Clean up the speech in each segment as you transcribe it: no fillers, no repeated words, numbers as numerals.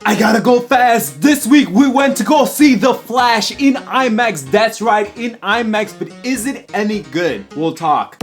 I gotta go fast! This week we went to go see The Flash in IMAX. That's right, in IMAX, but is it any good? We'll talk.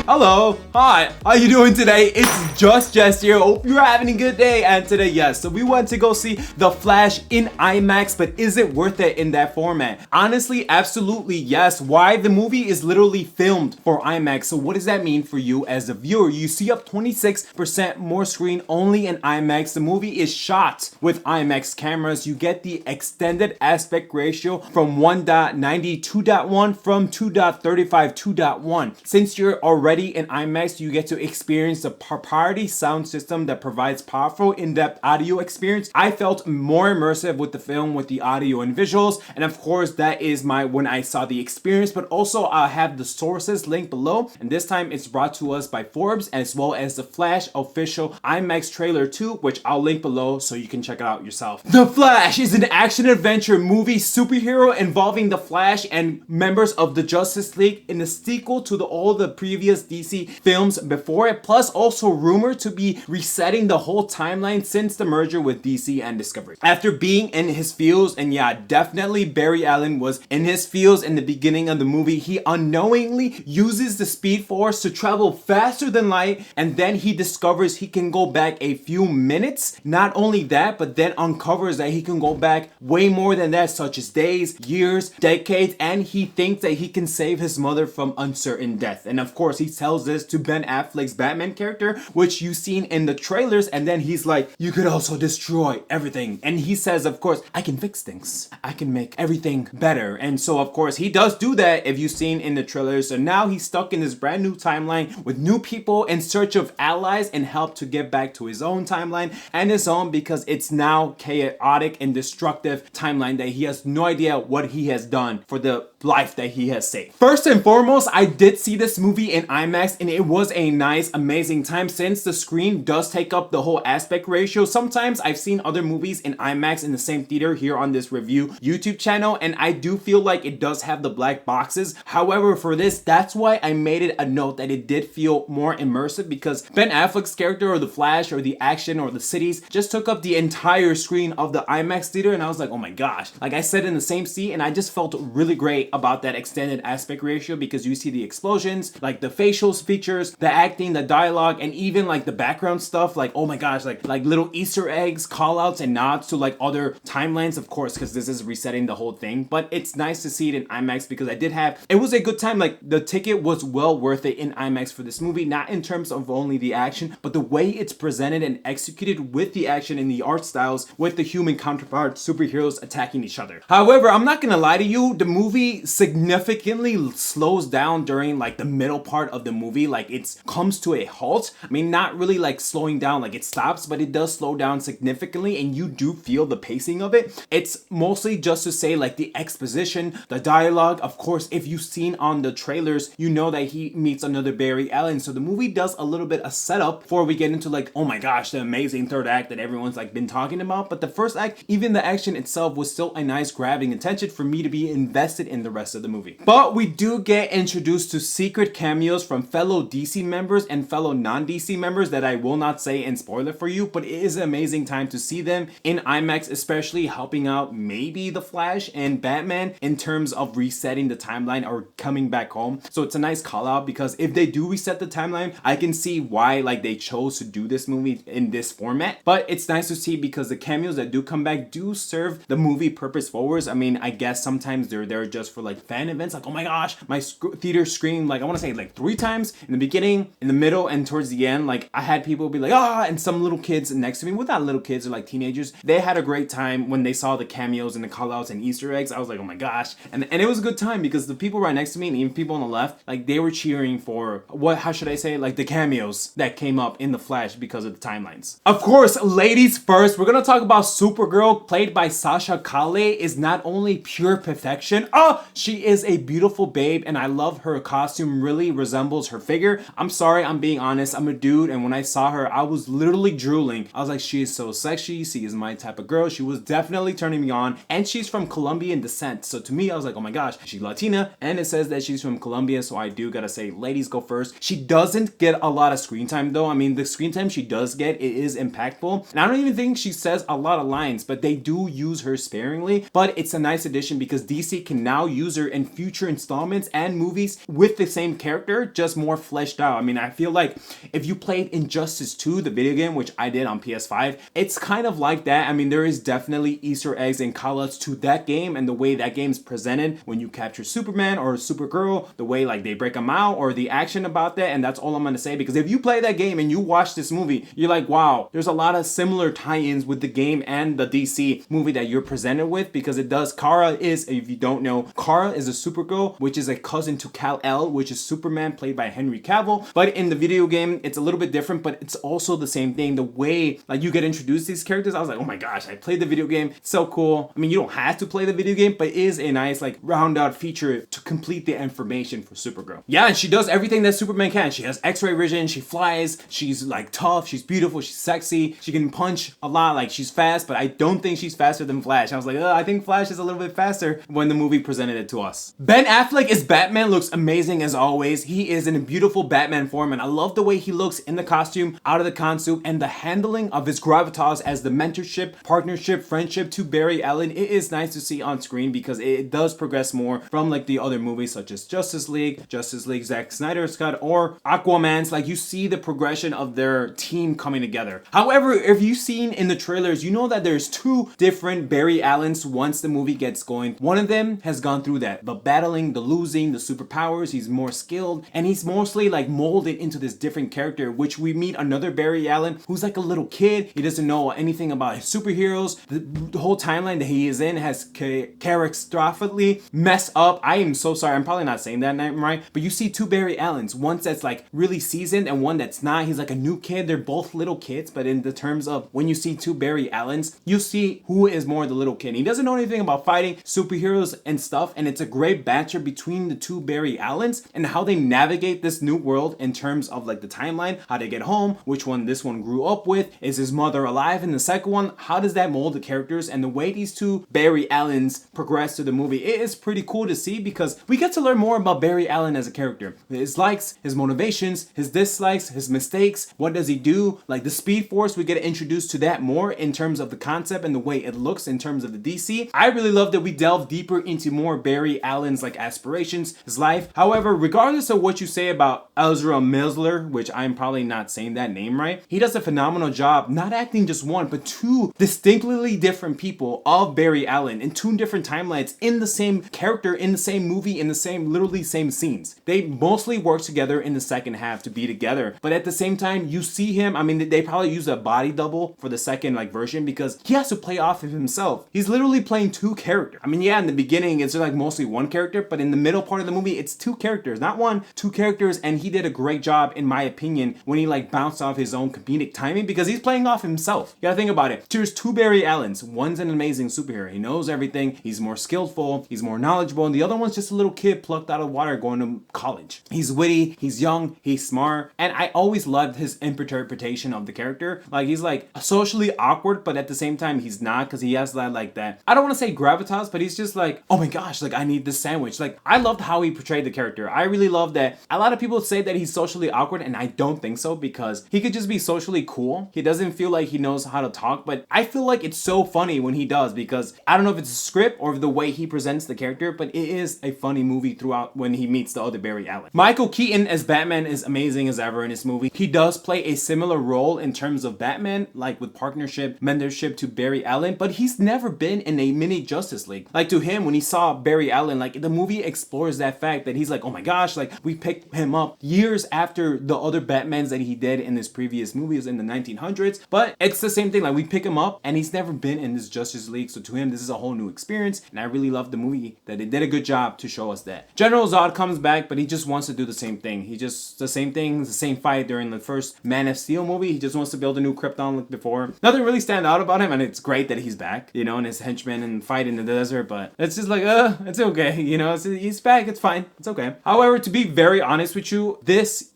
Hello, hi, how you doing today? It's just Jess here. Hope you're having a good day. And today, yes, so we went to go see The Flash in IMAX, but is it worth it in that format? Honestly, absolutely yes. Why? The movie is literally filmed for IMAX. So what does that mean for you as a viewer? You see up 26% more screen only in IMAX. The movie is shot with IMAX cameras. You get the extended aspect ratio from 1.90 2.1 from 2.35 2.1. Since you're already in IMAX, you get to experience the proprietary sound system that provides powerful in-depth audio experience. I felt more immersive with the film with the audio and visuals, and of course that is my when I saw the experience, but also I'll have the sources linked below, and this time it's brought to us by Forbes as well as the Flash official IMAX trailer 2, which I'll link below so you can check it out yourself. The Flash is an action-adventure movie superhero involving the Flash and members of the Justice League in the sequel to all the previous DC films before it, plus also rumored to be resetting the whole timeline since the merger with DC and Discovery. After being in his fields, and yeah, definitely Barry Allen was in his fields in the beginning of the movie, he unknowingly uses the Speed Force to travel faster than light, and then he discovers he can go back a few minutes. Not only that, but then uncovers that he can go back way more than that, such as days, years, decades, and he thinks that he can save his mother from uncertain death. And of course, he tells this to Ben Affleck's Batman character, which you've seen in the trailers, and then he's like, you could also destroy everything. And he says, of course, I can fix things. I can make everything better. And so, of course, he does do that if you've seen in the trailers. So now he's stuck in this brand new timeline with new people in search of allies and help to get back to his own timeline and his own, because it's now chaotic and destructive timeline that he has no idea what he has done for the life that he has saved. First and foremost, I did see this movie in IMAX, and it was a nice, amazing time since the screen does take up the whole aspect ratio. Sometimes I've seen other movies in IMAX in the same theater here on this review YouTube channel, and I do feel like it does have the black boxes. However, for this, that's why I made it a note that it did feel more immersive, because Ben Affleck's character or the Flash or the action or the cities just took up the entire screen of the IMAX theater, and I was like, oh my gosh. Like I said, in the same seat, and I just felt really great about that extended aspect ratio, because you see the explosions, like the facial features, the acting, the dialogue, and even like the background stuff, like oh my gosh, like little Easter eggs, call outs and nods to like other timelines, of course, because this is resetting the whole thing. But it's nice to see it in IMAX, because it was a good time. Like the ticket was well worth it in IMAX for this movie, not in terms of only the action, but the way it's presented and executed with the action and the art styles with the human counterpart superheroes attacking each other. However, I'm not gonna lie to you, the movie significantly slows down during like the middle part of the movie. Like it comes to a halt. I mean, not really like slowing down, like it stops, but it does slow down significantly, and you do feel the pacing of it. It's mostly just to say like the exposition, the dialogue. Of course, if you've seen on the trailers, you know that he meets another Barry Allen. So the movie does a little bit of setup before we get into like, oh my gosh, the amazing third act that everyone's like been talking about. But the first act, even the action itself, was still a nice grabbing attention for me to be invested in the rest of the movie. But we do get introduced to secret cameos from fellow DC members and fellow non-DC members that I will not say and spoil it for you, but it is an amazing time to see them in IMAX, especially helping out maybe the Flash and Batman in terms of resetting the timeline or coming back home. So it's a nice call out, because if they do reset the timeline, I can see why like they chose to do this movie in this format. But it's nice to see, because the cameos that do come back do serve the movie purpose forwards. I mean, I guess sometimes they're there just for like fan events, like oh my gosh, my theater screamed like I want to say like 3 times in the beginning, in the middle, and towards the end. Like I had people be like and some little kids next to me, well not little kids, or like teenagers, they had a great time when they saw the cameos and the call outs and Easter eggs. I was like, oh my gosh. And it was a good time, because the people right next to me and even people on the left, like they were cheering for how should I say, like the cameos that came up in the Flash because of the timelines. Of course, ladies first, we're gonna talk about Supergirl, played by Sasha Calle, is not only pure perfection. Oh, she is a beautiful babe, and I love her costume, really resembles her figure. I'm sorry, I'm being honest, I'm a dude, and when I saw her, I was literally drooling. I was like, she is so sexy, she is my type of girl. She was definitely turning me on, and she's from Colombian descent. So to me, I was like, oh my gosh, she's Latina, and it says that she's from Colombia, so I do gotta say, ladies go first. She doesn't get a lot of screen time though. I mean, the screen time she does get, it is impactful, and I don't even think she says a lot of lines, but they do use her sparingly. But it's a nice addition because DC can now use her in future installments and movies with the same character, just more fleshed out. I mean, I feel like if you played Injustice 2, the video game, which I did on PS5, it's kind of like that. I mean, there is definitely Easter eggs and callouts to that game and the way that game's presented when you capture Superman or Supergirl, the way like they break them out or the action about that. And that's all I'm gonna say, because if you play that game and you watch this movie, you're like, wow, there's a lot of similar tie-ins with the game and the DC movie that you're presented with, because it does. Kara is, if you don't know, Kara is a Supergirl, which is a cousin to Kal-El, which is Superman played by Henry Cavill. But in the video game, it's a little bit different, but it's also the same thing. The way like you get introduced to these characters, I was like, oh my gosh, I played the video game. It's so cool. I mean, you don't have to play the video game, but it is a nice like round out feature to complete the information for Supergirl. Yeah, and she does everything that Superman can. She has X-ray vision, she flies, she's like tough, she's beautiful, she's sexy, she can punch a lot, like she's fast, but I don't think she's faster than Flash. I was like, I think Flash is a little bit faster when the movie presented it to us. Ben Affleck as Batman looks amazing as always. He is in a beautiful Batman form, and I love the way he looks in the costume, out of the consuit, and the handling of his gravitas as the mentorship, partnership, friendship to Barry Allen. It is nice to see on screen because it does progress more from like the other movies such as Justice League, Zack Snyder's cut, or Aquaman's. Like you see the progression of their team coming together. However, if you've seen in the trailers, you know that there's two different Barry Allens once the movie gets going. One of them has gone through that, the battling, the losing, the superpowers. He's more skilled, and he's mostly like molded into this different character, which we meet another Barry Allen who's like a little kid. He doesn't know anything about his superheroes. The whole timeline that he is in has catastrophically messed up. I am so sorry, I'm probably not saying that name right, but you see two Barry Allens, one that's like really seasoned and one that's not. He's like a new kid. They're both little kids, but in the terms of when you see two Barry Allens, you see who is more the little kid. He doesn't know anything about fighting superheroes and stuff, and it's a great banter between the two Barry Allens and how they navigate this new world in terms of like the timeline, how they get home, which one this one grew up with, is his mother alive in the second one, how does that mold the characters, and the way these two Barry Allens progress through the movie. It is pretty cool to see because we get to learn more about Barry Allen as a character. His likes, his motivations, his dislikes, his mistakes, what does he do, like the Speed Force, we get introduced to that more in terms of the concept and the way it looks in terms of the DC. I really love that we delve deeper into more Barry Allen's like aspirations, his life. However, regardless of what you say about Ezra Miller, which I'm probably not saying that name right, he does a phenomenal job not acting just one but two distinctly different people of Barry Allen in two different timelines in the same character, in the same movie, in the same literally same scenes. They mostly work together in the second half to be together, but at the same time you see him, I mean they probably use a body double for the second like version because he has to play off of himself. He's literally playing two characters. I mean, yeah, in the beginning it's like mostly one character, but in the middle part of the movie it's two characters, not one, two characters, and he did a great job in my opinion when he like bounced off his own comedic timing because he's playing off himself. You gotta think about it. There's two Barry Allens. One's an amazing superhero. He knows everything. He's more skillful. He's more knowledgeable. And the other one's just a little kid plucked out of water going to college. He's witty. He's young. He's smart. And I always loved his interpretation of the character. Like he's like socially awkward, but at the same time he's not because he has that like that. I don't want to say gravitas, but he's just like, oh my gosh, like I need this sandwich. Like I loved how he portrayed the character. I really love that. A lot of people say that he's socially awkward, and I don't think so because he could just be socially cool. He doesn't feel like he knows how to talk, but I feel like it's so funny when he does because I don't know if it's a script or the way he presents the character, but it is a funny movie throughout when he meets the other Barry Allen. Michael Keaton as Batman is amazing as ever in this movie. He does play a similar role in terms of Batman, like with partnership, mentorship to Barry Allen, but he's never been in a mini Justice League. Like to him, when he saw Barry Allen, like the movie explores that fact that he's like, oh my gosh, like we picked him up years after the other Batmans that he did in his previous movies in the 1900s, but it's the same thing, like we pick him up and he's never been in this Justice League, so to him this is a whole new experience, and I really love the movie that it did a good job to show us that. General Zod comes back, but he just wants to do the same thing. He just, the same thing, the same fight during the first Man of Steel movie. He just wants to build a new Krypton like before. Nothing really stand out about him, and it's great that he's back, you know, and his henchmen and fight in the desert, but it's just like, it's okay. You know, he's back. It's fine. It's okay. However, to be very honest with you,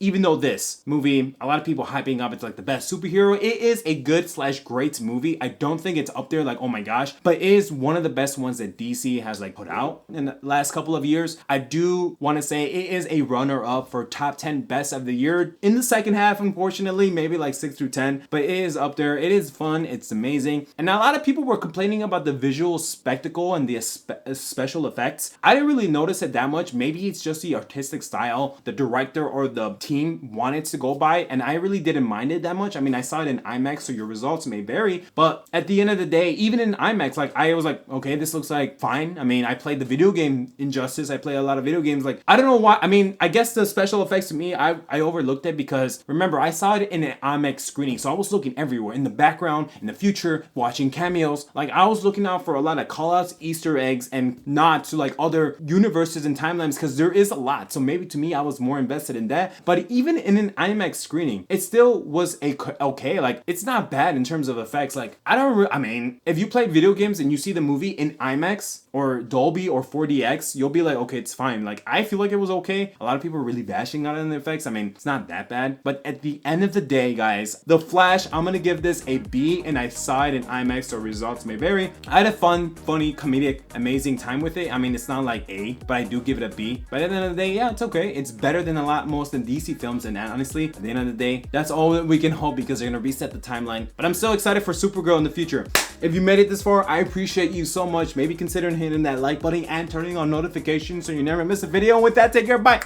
even though this movie, a lot of people hyping up, it's like the best superhero. It is a good / great movie. I don't think it's up there like, oh my gosh, but it is one of the best ones that DC has like put out in the last couple of years. I do want to say it is a runner up for top 10 best of the year in the second half, unfortunately, maybe like 6 through 10, but it is up there. It is fun. It's amazing. And a lot of people were complaining about the visual spectacle and the special effects. I didn't really notice it that much. Maybe it's just the artistic style the director or the team wanted to go by, and I really didn't mind it that much. I mean, I saw it in IMAX, so your results may vary, but at the end of the day, even in IMAX, like I was like, okay, this looks like fine. I mean, I played the video game Injustice. I play a lot of video games. Like, I don't know why. I mean, I guess the special effects to me, I overlooked it because remember, I saw it in an IMAX screening, so I was looking everywhere in the background, in the future, watching cameos. Like, I was looking out for a lot of callouts, Easter eggs, and nods to like other universes and timelines because there is a lot. So maybe to me, I was more invested in that. But even in an IMAX screening, it still was okay. Like, it's not bad in terms of effects. Like, I mean, if you play video games and you see the movie in IMAX or Dolby or 4DX, you'll be like, okay, it's fine. Like, I feel like it was okay. A lot of people are really bashing on it in the effects. I mean, it's not that bad. But at the end of the day, guys, The Flash, I'm gonna give this a B, and I saw it in IMAX, so results may vary. I had a fun, funny, comedic, amazing time with it. I mean, it's not like A, but I do give it a B. But at the end of the day, yeah, it's okay. It's better than most than DC films, and honestly, at the end of the day, that's all that we can hope because they're gonna reset the timeline. But I'm so excited for Supergirl in the future. If you made it this far, I appreciate you so much. Maybe consider hitting that like button and turning on notifications so you never miss a video. And with that, take care, bye.